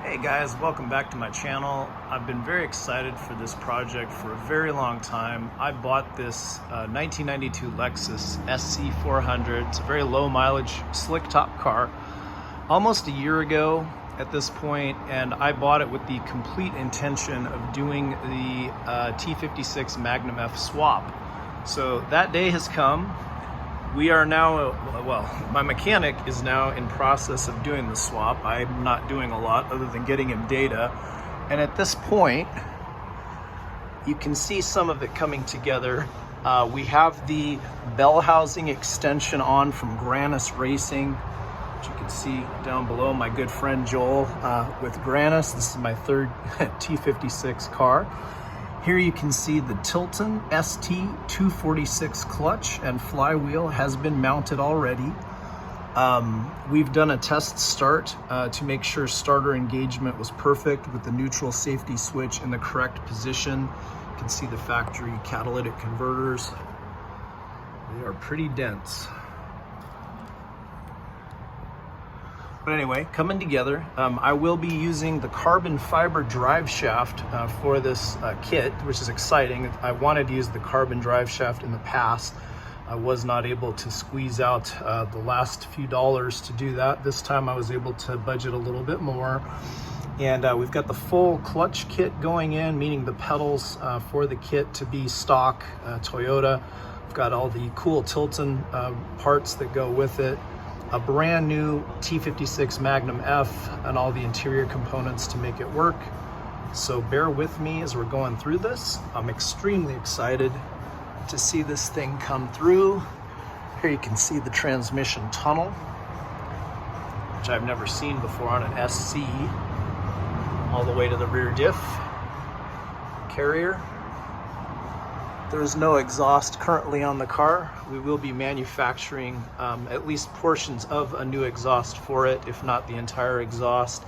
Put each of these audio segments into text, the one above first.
Hey guys, welcome back to my channel. I've been very excited for this project for a very long time. I bought this 1992 Lexus SC400. It's a very low mileage, slick top car almost a year ago at this point, and I bought it with the complete intention of doing the T56 Magnum-F swap. So that day has come. We are now, well, my mechanic is now in process of doing the swap. I'm not doing a lot other than getting him data. And at this point, you can see some of it coming together. We have the bell housing extension on from Grannas Racing, which you can see down below. My good friend Joel with Grannas. This is my third T56 car. Here you can see the Tilton ST-246 clutch and flywheel has been mounted already. We've done a test start to make sure starter engagement was perfect with the neutral safety switch in the correct position. You can see the factory catalytic converters. They are pretty dense. But anyway, coming together, I will be using the carbon fiber drive shaft for this kit, which is exciting. I wanted to use the carbon drive shaft in the past. I was not able to squeeze out the last few dollars to do that. This time I was able to budget a little bit more. And we've got the full clutch kit going in, meaning the pedals for the kit to be stock Toyota. I've got all the cool Tilton parts that go with it. A brand new T56 Magnum-F and all the interior components to make it work. So bear with me as we're going through this. I'm extremely excited to see this thing come through. Here you can see the transmission tunnel, which I've never seen before on an SC, all the way to the rear diff carrier. There's no exhaust currently on the car. We will be manufacturing at least portions of a new exhaust for it, if not the entire exhaust.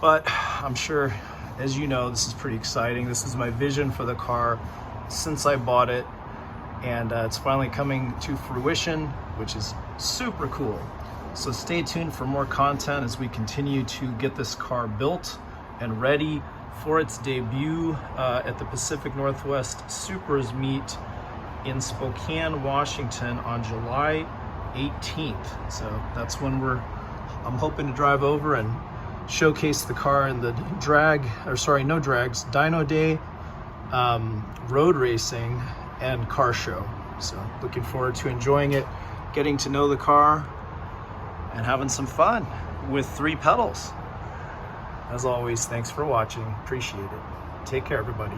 But I'm sure, as you know, this is pretty exciting. This is my vision for the car since I bought it, and it's finally coming to fruition, which is super cool. So stay tuned for more content as we continue to get this car built and ready for its debut at the Pacific Northwest Supers meet in Spokane, Washington on July 18th. So that's when I'm hoping to drive over and showcase the car in the no drags, Dyno Day, road racing, and car show. So looking forward to enjoying it, getting to know the car, and having some fun with 3 pedals. As always, thanks for watching. Appreciate it. Take care, everybody.